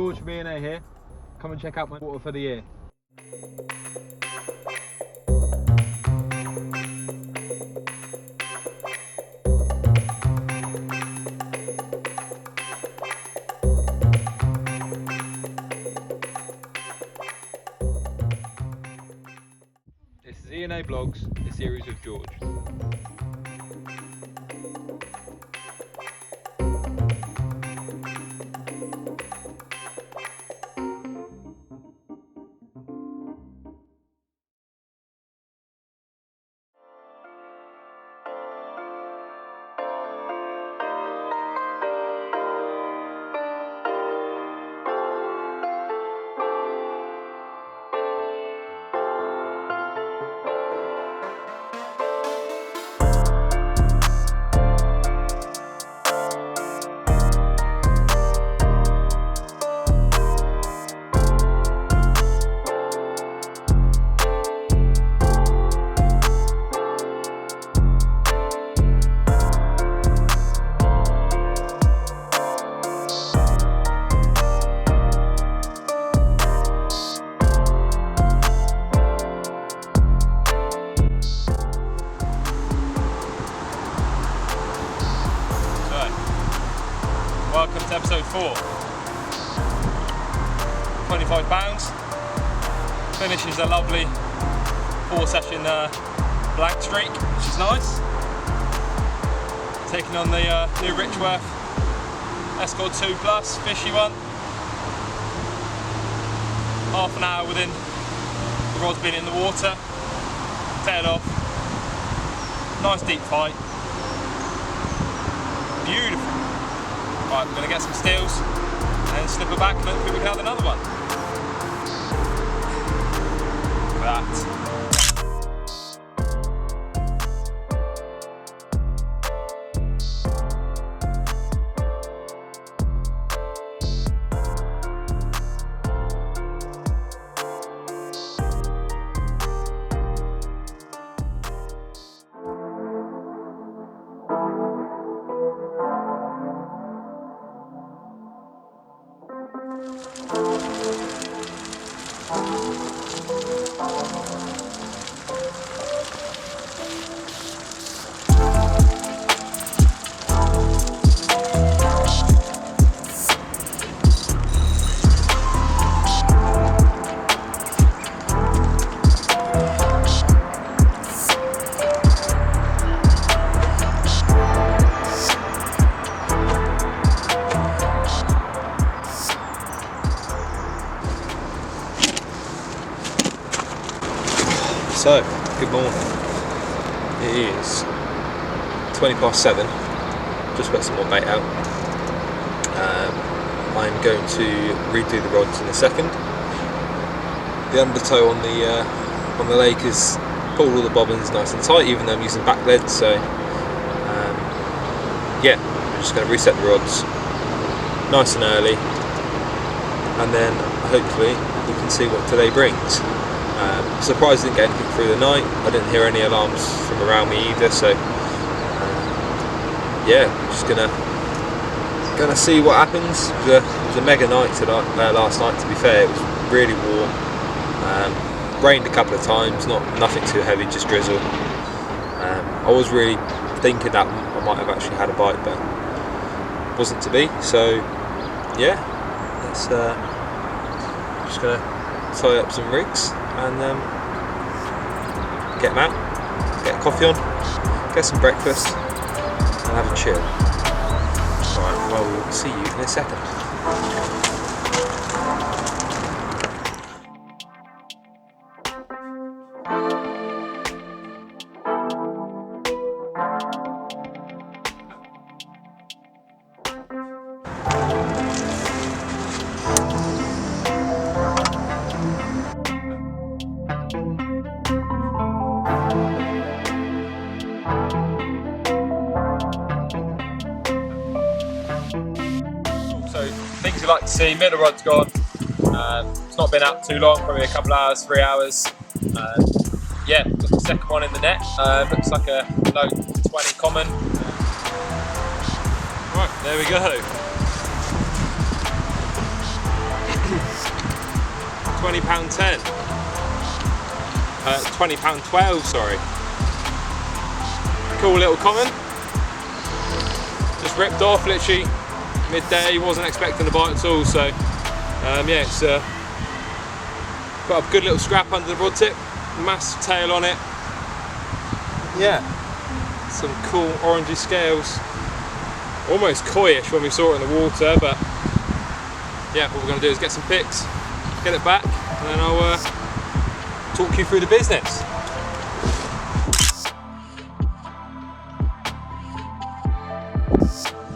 George from ENA here. Come and check out my water for the year. This is ENA Blogs, a series of George. Welcome to episode 4. 25 pounds. Finishes a lovely 4-session blank streak, which is nice. Taking on the new Richworth Escort 2 Plus fishy one. Half an hour within the rod's been in the water. Tailed off. Nice deep fight. Beautiful. Right, we're going to get some steels and slip her back and hopefully we can have another one. Look at that. So, good morning. It is 7:20. Just put some more bait out. I'm going to redo the rods in a second. The undertow on the lake has pulled all the bobbins nice and tight, even though I'm using back lead. So, yeah, I'm just going to reset the rods nice and early, and then hopefully we can see what today brings. Surprised I didn't get anything through the night. I didn't hear any alarms from around me either, so yeah, just gonna see what happens. It was a mega night last night, to be fair. It was really warm. Rained a couple of times, nothing too heavy, just drizzle. I was really thinking that I might have actually had a bite, but it wasn't to be. So yeah, let's just gonna tie up some rigs and get them out, get a coffee on, get some breakfast and have a chill. Alright, well, we'll see you in a second. So things you like to see, middle rod's gone. It's not been out too long, probably a couple hours, 3 hours. Yeah, got the second one in the net. Looks like a low 20 common. Right, there we go. £20.10. £20.12, sorry. Cool little common. Just ripped off literally midday, wasn't expecting to bite at all, so yeah, it's got a good little scrap under the rod tip, massive tail on it. Yeah, some cool orangey scales. Almost coyish when we saw it in the water, but yeah, what we're going to do is get some pics, get it back, and then I'll talk you through the business.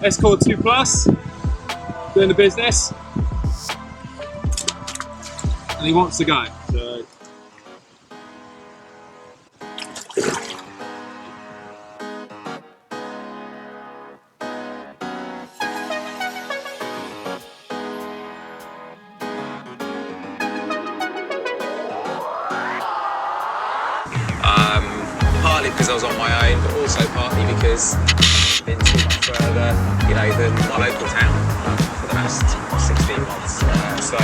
Ep.4 Plus, doing the business, and he wants to go. So. Partly because I was on my own, but also partly because I've been too much further, you know, than my local town for the last 16 months. So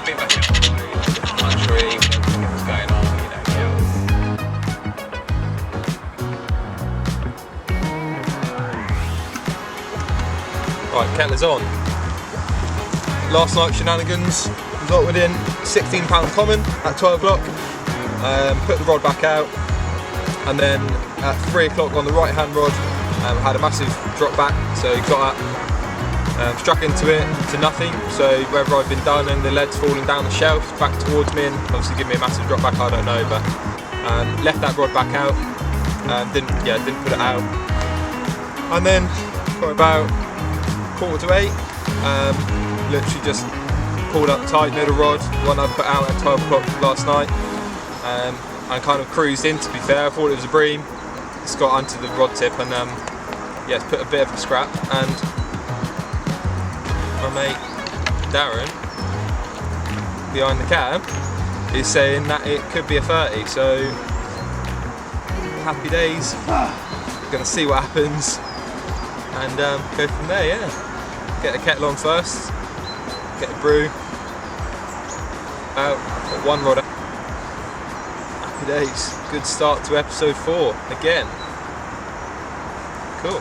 been back out in the country, what's going on, you know. Right, kettle's on. Last night's shenanigans resulted in £16 common at 12 o'clock. Put the rod back out, and then at 3 o'clock on the right hand rod had a massive drop back, so got up, struck into it to nothing, so wherever I've been done and the lead's falling down the shelf back towards me and obviously give me a massive drop back, I don't know, but left that rod back out, didn't put it out, and then got about 7:45, literally just pulled up tight middle rod, one I put out at 12 o'clock last night. I kind of cruised in, to be fair. I thought it was a bream. It's got onto the rod tip and yeah, it's put a bit of a scrap, and my mate Darren behind the cam is saying that it could be a 30, so happy days. Gonna see what happens and go from there, yeah. Get the kettle on first, get a brew, about one rod out. Days. Good start to episode 4 again. Cool.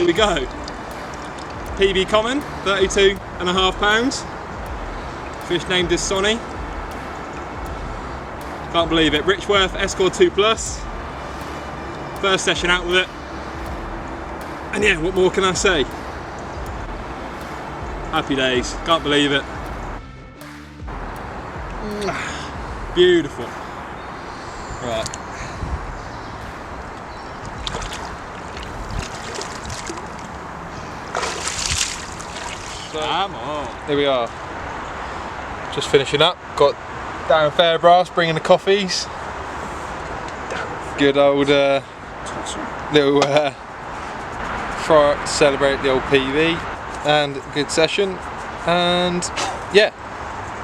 Here we go. PB common, 32.5 pounds. Fish named as Sonny. Can't believe it. Richworth Ep.4 Plus. First session out with it. And yeah, what more can I say? Happy days. Can't believe it. Beautiful. Right. Come on. Here we are. Just finishing up. Got Darren Fairbrass bringing the coffees. Good old little fry up to celebrate the old PV, and good session. And yeah,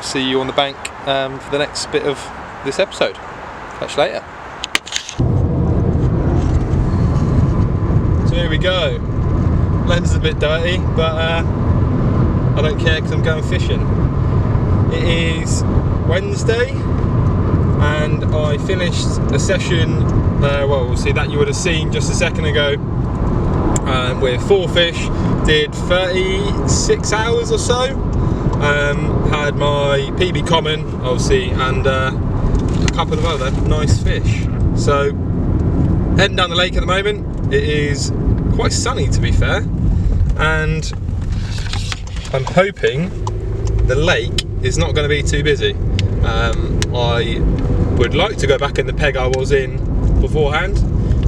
see you on the bank for the next bit of this episode. Catch you later. So here we go. Lens is a bit dirty, but I don't care because I'm going fishing. It is Wednesday and I finished a session, well, we'll see that you would have seen just a second ago, with 4 fish, did 36 hours or so. Had my PB common, obviously, and a couple of other nice fish. So, heading down the lake at the moment. It is quite sunny, to be fair, and I'm hoping the lake is not going to be too busy. I would like to go back in the peg I was in beforehand,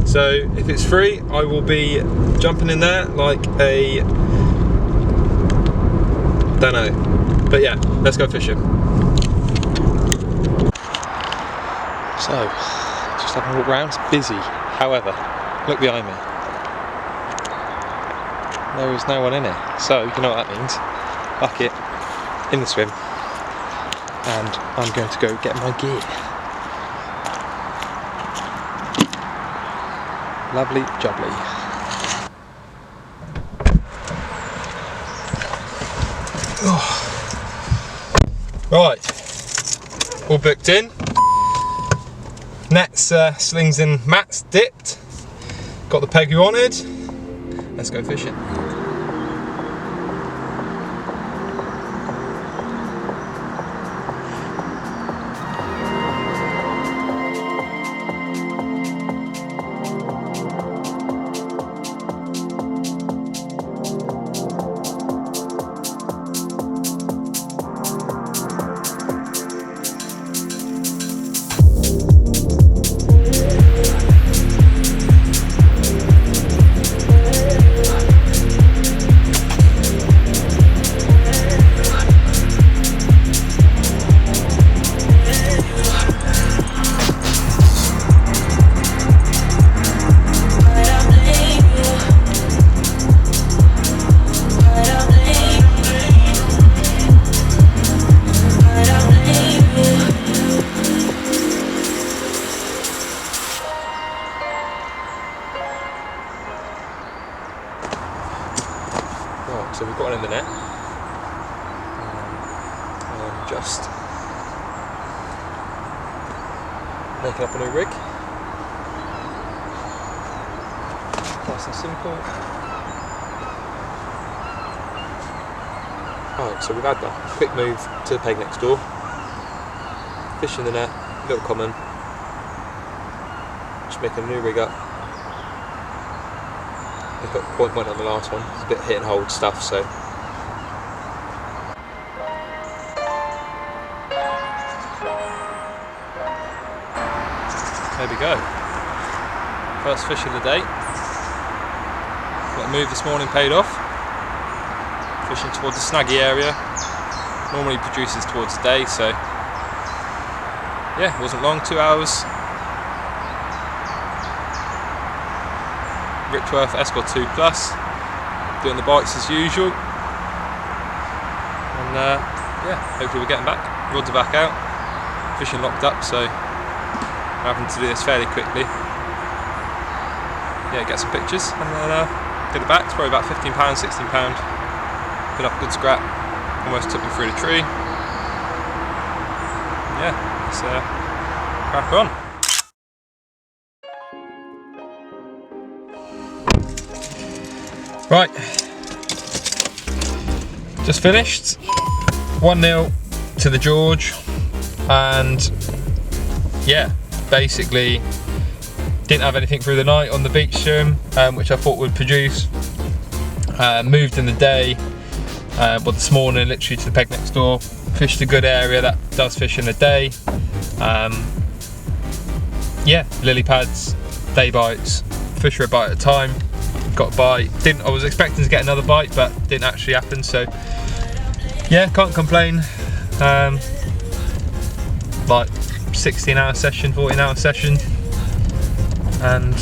so if it's free I will be jumping in there like a, don't know, but yeah, let's go fishing. So, just having a walk around, it's busy, however, look behind me. There is no one in here, so you know what that means. Bucket in the swim, and I'm going to go get my gear. Lovely jubbly. Oh. Right, all booked in. Nets, slings and mats dipped. Got the peg we wanted. Let's go fishing. So we've got one in the net. I'm just making up a new rig. Nice and simple. Right, so we've had that quick move to the peg next door. Fish in the net, little common. Just making a new rig up. I put point one on the last one, it's a bit hit and hold stuff, so. There we go. First fish of the day. That move this morning paid off. Fishing towards the snaggy area. Normally produces towards the day, so yeah, it wasn't long, 2 hours. Richworth Ep.4 Plus, doing the bites as usual, and yeah, hopefully we're getting back. Rods are back out, fishing locked up, so we're having to do this fairly quickly. Yeah, get some pictures and then get it back. It's probably about £15, £16. Been up a good scrap, almost took me through the tree. Yeah, let's crack on. Right, just finished, 1-0 to the George, and yeah, basically didn't have anything through the night on the beach swim, which I thought would produce. Moved in the day, well this morning literally to the peg next door, fished a good area that does fish in the day. Yeah, lily pads, day bites, fish for a bite at a time. Got a bite. I was expecting to get another bite, but didn't actually happen. So yeah, can't complain. Like 16-hour session, 14-hour session, and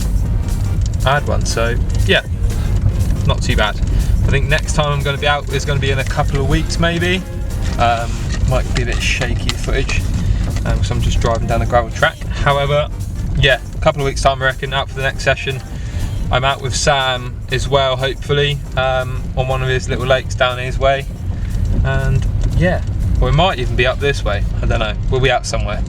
I had one. So yeah, not too bad. I think next time I'm going to be out is going to be in a couple of weeks, maybe. Might be a bit shaky footage because I'm just driving down the gravel track. However, yeah, a couple of weeks time I reckon, out for the next session. I'm out with Sam as well, hopefully, on one of his little lakes down his way. and yeah, we might even be up this way, I don't know, we'll be out somewhere.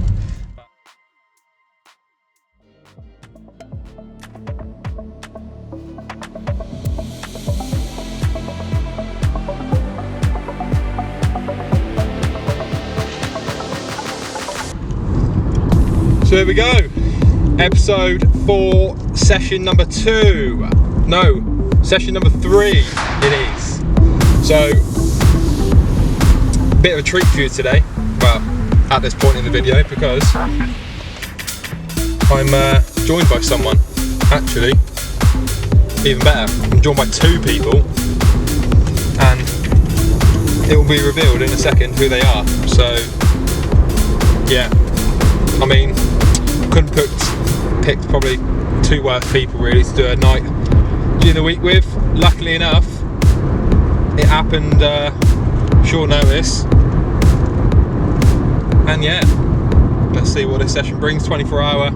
So here we go, episode 4, session number 2. No, session number 3 it is. So, bit of a treat for you today, well, at this point in the video, because I'm joined by someone, actually, even better, I'm joined by 2 people, and it will be revealed in a second who they are. So, yeah, I mean, couldn't pick probably 2 worse people really to do a night during the week with. Luckily enough, it happened short notice, and yeah, let's see what this session brings. 24-hour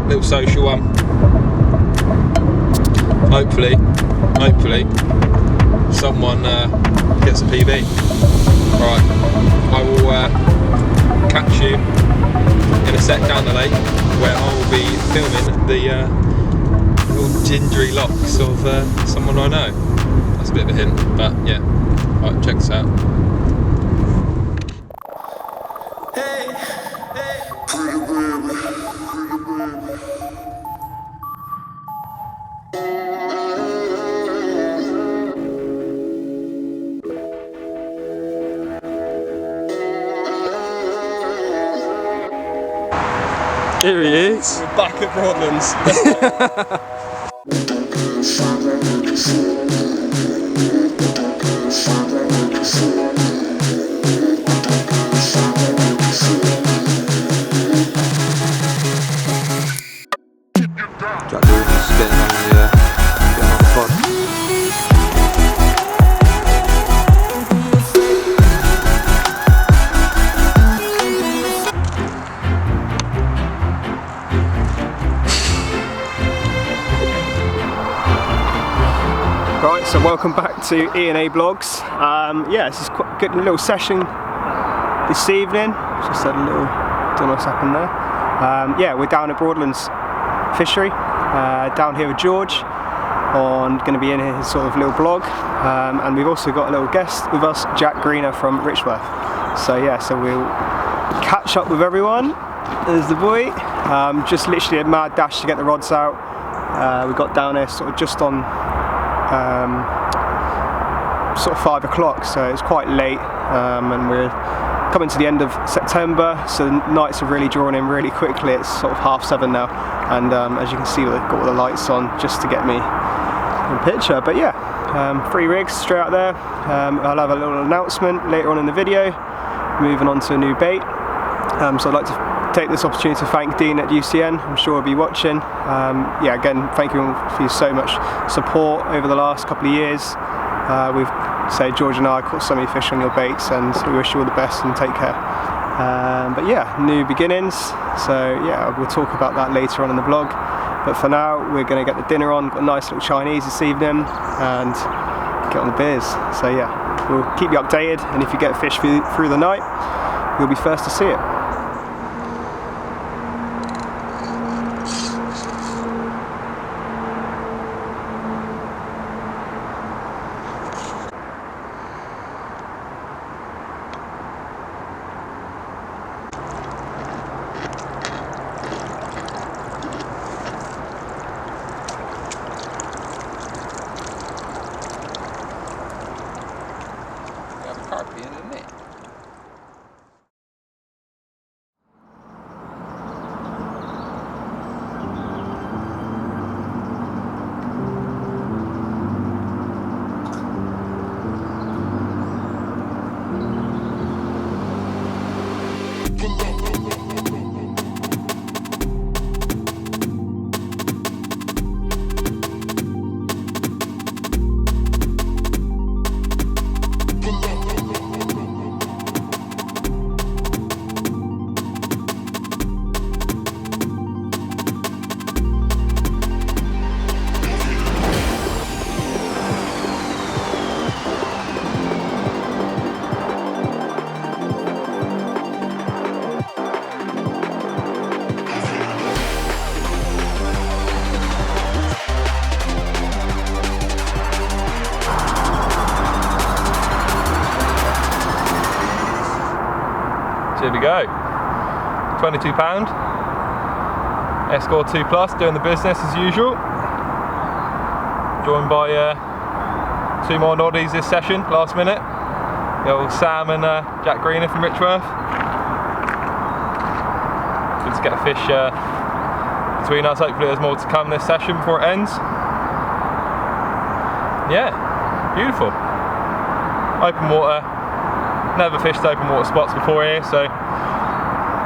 little social one. Hopefully someone gets a PB. Right, I will catch you in a sec down the lake, where I will be filming the little gingery locks of someone I know. That's a bit of a hint, but yeah. Right, check this out. Here he is. We're back at Broadlands. Right, so welcome back to ENA BLOGS. Yeah, this is quite a good little session this evening. Just had a little, don't know what's happened there. Yeah, we're down at Broadlands Fishery, down here with George, on going to be in his sort of little blog, and we've also got a little guest with us, Jack Greener from Richworth. So yeah, so we'll catch up with everyone. There's the boy. Just literally a mad dash to get the rods out. We got down here sort of just on sort of 5 o'clock, so it's quite late, and we're coming to the end of September, so the nights are really drawing in really quickly. It's sort of 7:30 now, and as you can see, we've got all the lights on just to get me in picture. But yeah, 3 rigs straight out there. I'll have a little announcement later on in the video, moving on to a new bait. So I'd like to take this opportunity to thank Dean at UCN. I'm sure he'll be watching. Yeah, again, thank you for so much support over the last couple of years. We've George and I caught so many fish on your baits, and we wish you all the best and take care. But yeah, new beginnings. So yeah, we'll talk about that later on in the vlog. But for now, we're going to get the dinner on. Got a nice little Chinese this evening, and get on the beers. So yeah, we'll keep you updated, and if you get fish through the night, you'll be first to see it. We have a carp in the net. go. £22. Escort 2 Plus doing the business as usual. Joined by 2 more noddies this session, last minute. The old Sam and Jack Greener from Richworth. Good to get a fish between us. Hopefully there's more to come this session before it ends. Yeah, beautiful. Open water. Never fished open water spots before here, so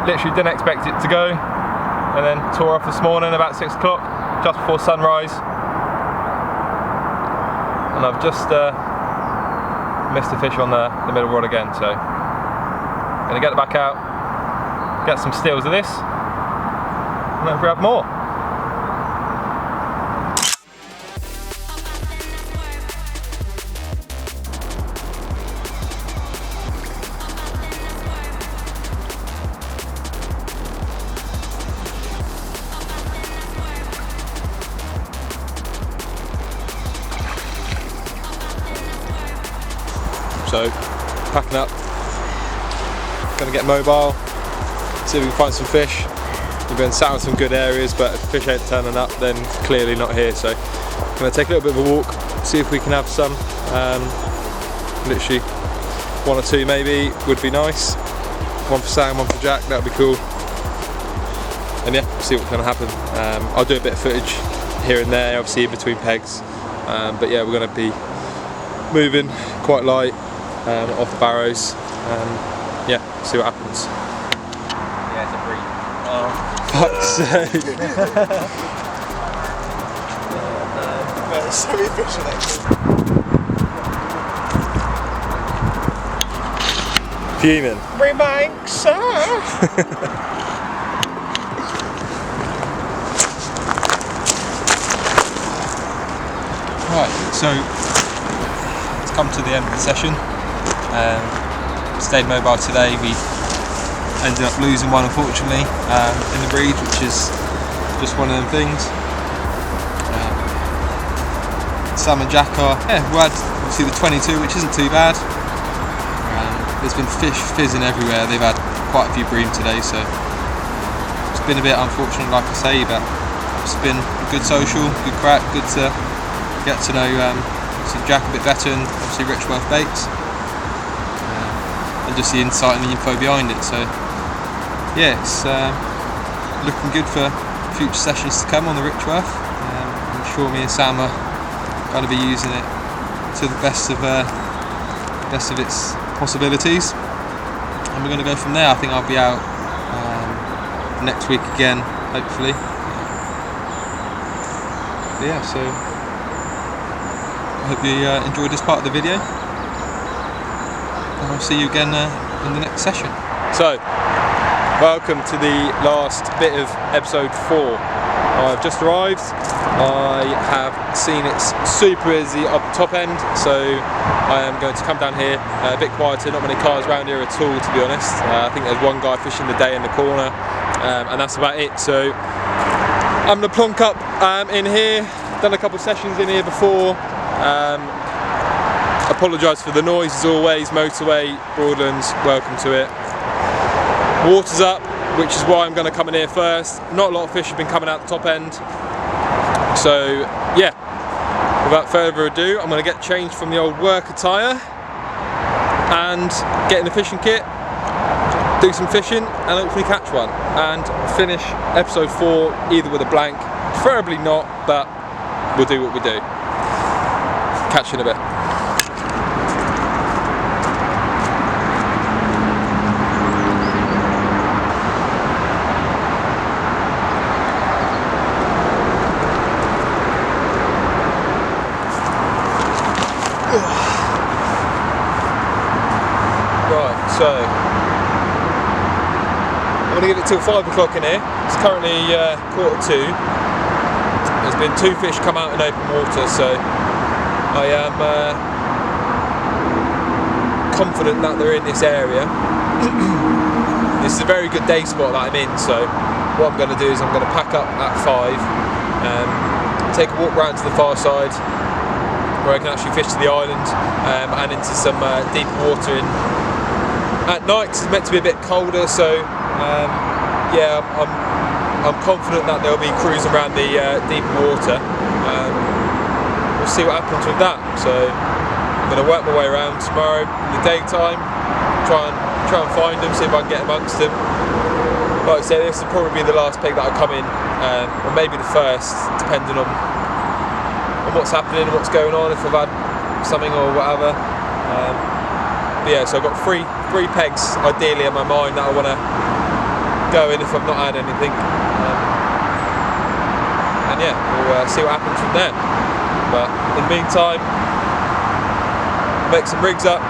literally didn't expect it to go. And then tore off this morning about 6 o'clock, just before sunrise. And I've just missed a fish on the middle rod again, so I'm gonna get it back out, get some stills of this, and then grab more. So, packing up, gonna get mobile, see if we can find some fish. We've been sat on some good areas, but if fish ain't turning up, then clearly not here. So, gonna take a little bit of a walk, see if we can have some. Literally 1 or 2 maybe would be nice. 1 for Sam, 1 for Jack, that would be cool. And yeah, see what's gonna happen. I'll do a bit of footage here and there, obviously in between pegs. But yeah, we're gonna be moving quite light. Off the barrows, yeah, see what happens. Yeah, it's a breed. Oh. Fuck's sake. There's so many fish in it. Fuming. Remain, sir. Right, so it's come to the end of the session. Stayed mobile today. We ended up losing one, unfortunately, in the breed, which is just one of them things. Sam and Jack are, yeah, we had obviously the 22, which isn't too bad. There's been fish fizzing everywhere. They've had quite a few bream today, so it's been a bit unfortunate, like I say, but it's been a good social, good crack, good to get to know Jack a bit better, and obviously Richworth baits. And just the insight and the info behind it. So yeah, it's looking good for future sessions to come on the Richworth. I'm sure me and Sam are going to be using it to the best of its possibilities, and we're going to go from there. I think I'll be out next week again, hopefully. But yeah, so I hope you enjoyed this part of the video. And I'll see you again in the next session. So, welcome to the last bit of episode 4. I've just arrived. I have seen it's super busy up the top end, so I am going to come down here a bit quieter. Not many cars around here at all, to be honest. I think there's one guy fishing the day in the corner, and that's about it. So I'm going to plonk up in here. Done a couple of sessions in here before. Apologise for the noise as always. Motorway, Broadlands, welcome to it. Water's up, which is why I'm going to come in here first. Not a lot of fish have been coming out the top end. So yeah, without further ado, I'm going to get changed from the old work attire and get in the fishing kit, do some fishing and hopefully catch one, and finish episode 4 either with a blank, preferably not, but we'll do what we do. Catch you in a bit. So, I'm going to give it till 5 o'clock in here. It's currently 1:45. There's been 2 fish come out in open water, so I am confident that they're in this area. This is a very good day spot that I'm in, so what I'm going to do is I'm going to pack up at 5, take a walk round to the far side, where I can actually fish to the island and into some deeper water in at night it's meant to be a bit colder, so yeah, I'm confident that there'll be crews around the deeper water. We'll see what happens with that. So I'm going to work my way around tomorrow in the daytime, try and find them, see if I can get amongst them. Like I say, this will probably be the last pig that I come in, or maybe the first, depending on what's happening and what's going on, if I've had something or whatever. But yeah, so I've got three pegs ideally in my mind that I want to go in if I've not had anything. And yeah, we'll see what happens from there. But in the meantime, make some rigs up,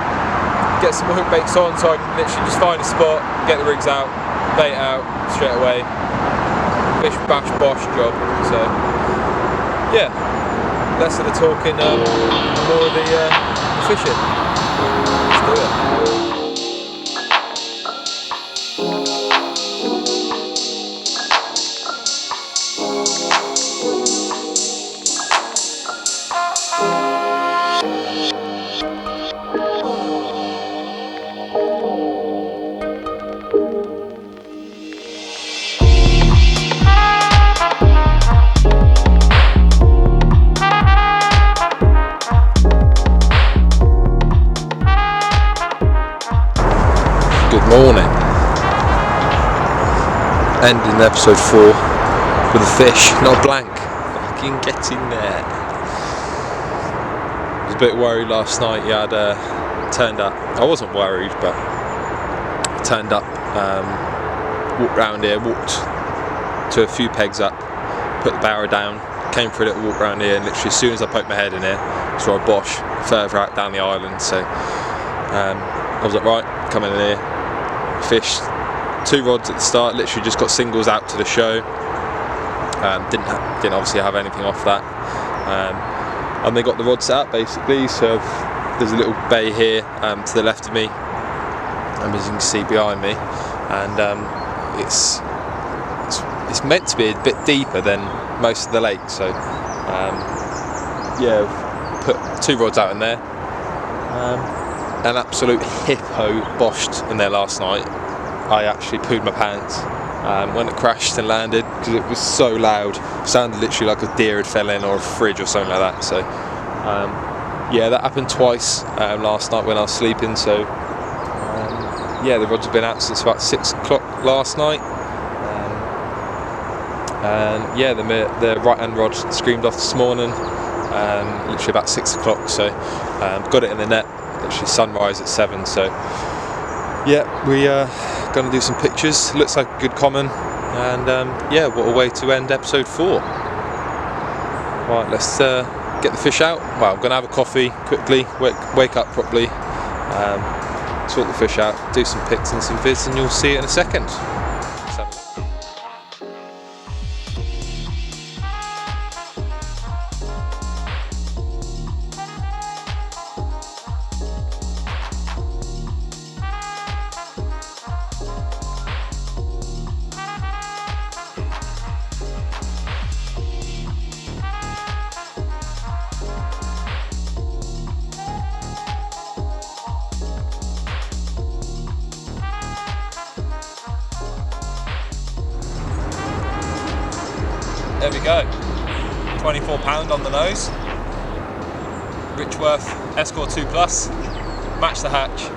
get some hook baits on, so I can literally just find a spot, get the rigs out, bait out straight away. Bish bash bosh job. So yeah, less of the talking, more of the fishing. Let's do it. Good morning. Ending episode 4 with a fish, not a blank. Fucking get in there. I was a bit worried last night. He had turned up. I wasn't worried, but turned up. Walked round here, walked to a few pegs up, put the barrow down, came for a little walk around here, and literally as soon as I poked my head in here, saw a bosh further out down the island. So I was like, right, come in here. Fished 2 rods at the start, literally just got singles out to the show. Didn't obviously have anything off that. And they got the rod set up basically, so there's a little bay here to the left of me, as you can see behind me, and it's meant to be a bit deeper than most of the lake, so yeah, put 2 rods out in there. An absolute hippo boshed in there last night. I actually pooed my pants when it crashed and landed because it was so loud. It sounded literally like a deer had fell in or a fridge or something like that. So yeah, that happened twice last night when I was sleeping. So yeah, the rods have been out since about 6 o'clock last night. And yeah, the right hand rod screamed off this morning, literally about 6 o'clock. So got it in the net. Literally sunrise at 7, so yeah, we are going to do some pictures. Looks like a good common, and yeah, what a way to end episode 4. Right, let's get the fish out. Well, I'm going to have a coffee quickly, wake up properly, sort the fish out, do some pics and some vids, and you'll see it in a second. There we go, £24 on the nose. Richworth Escort 2 Plus, match the hatch.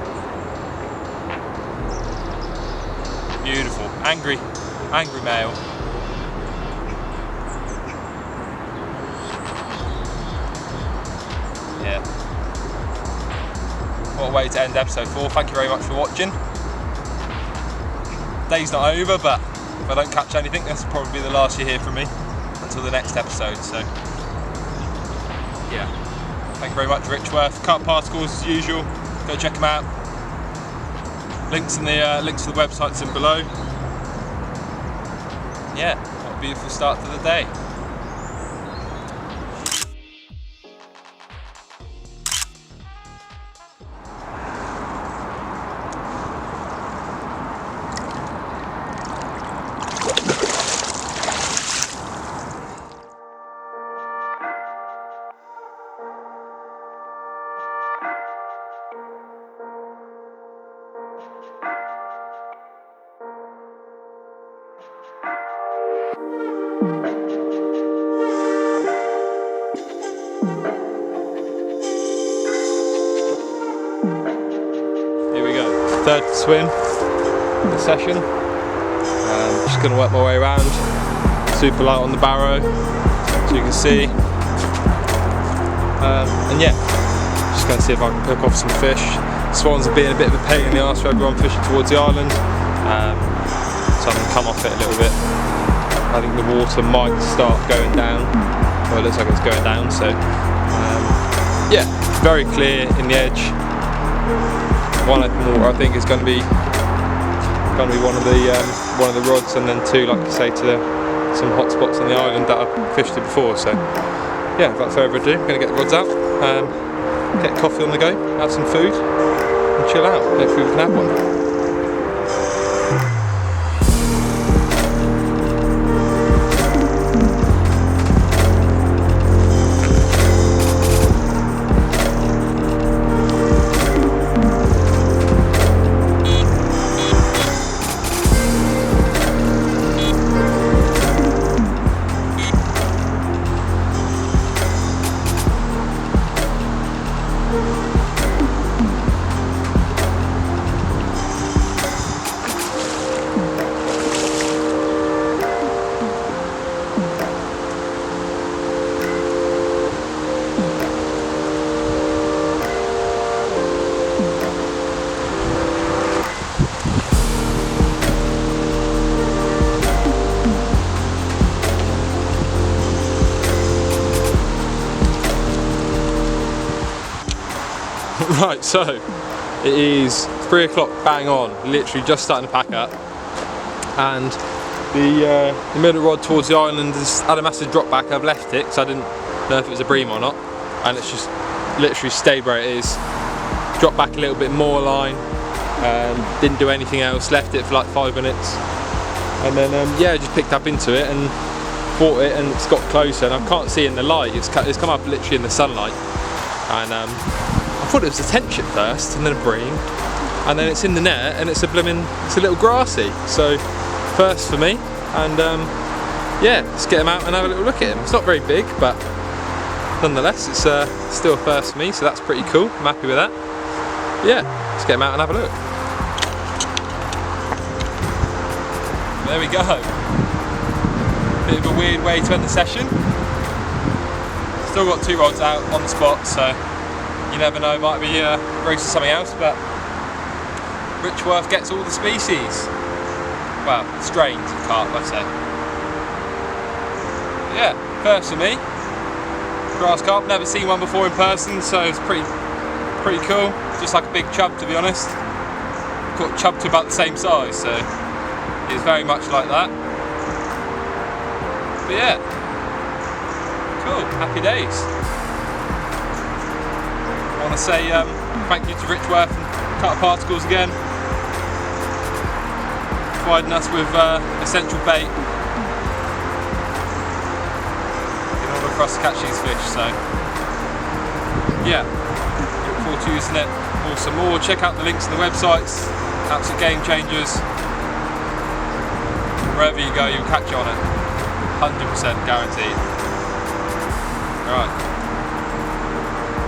Beautiful, angry male. Yeah. What a way to end episode 4. Thank you very much for watching. Day's not over, but if I don't catch anything, this will probably be the last you hear from me until the next episode. So yeah, thank you very much, Richworth. Carp Particles as usual, go check them out. Links to the websites in below. Yeah, what a beautiful start to the day. third swim in the session. Just going to work my way around, super light on the barrow, so you can see. And yeah, just going to see if I can pick off some fish. Swans are being a bit of a pain in the arse for everyone fishing towards the island, so I'm going to come off it a little bit. I think the water might start going down. Well, it looks like it's going down, so yeah, very clear in the edge. One open water I think is going to be one of the rods, and then two, like you say, to some hot spots on the island that I've fished to before. So yeah, without further ado, I'm going to get the rods out, get coffee on the go, have some food, and chill out. Hopefully we can have one. Right, so it is 3 o'clock bang on, literally just starting to pack up, and the middle rod towards the island has had a massive drop back. I've left it because I didn't know if it was a bream or not, and it's just literally stayed where it is. Dropped back a little bit more line, didn't do anything else, left it for like 5 minutes, and then yeah, just picked up into it and fought it, and it's got closer, and I can't see in the light, it's come up literally in the sunlight, and I thought it was a tench at first, and then a bream, and then it's in the net, and it's a little grassy. So first for me, and yeah, let's get him out and have a little look at him. It's not very big, but nonetheless, it's still a first for me, so that's pretty cool. I'm happy with that. Yeah, let's get him out and have a look. There we go. Bit of a weird way to end the session. Still got 2 rods out on the spot, so you never know, might be roasting something else, but Richworth gets all the species. Well, strains of carp, let's say. But yeah, first for me. Grass carp, never seen one before in person, so it's pretty cool. Just like a big chub, to be honest. Caught chub to about the same size, so it's very much like that. But yeah, cool, happy days. I want to say thank you to Richworth and Carp Particles again, providing us with essential bait in order for us to catch these fish. So yeah, look forward to using it more some more. Check out the links in the websites, absolute game changers. Wherever you go, you'll catch on it, 100% guaranteed.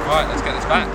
Alright, let's get this back.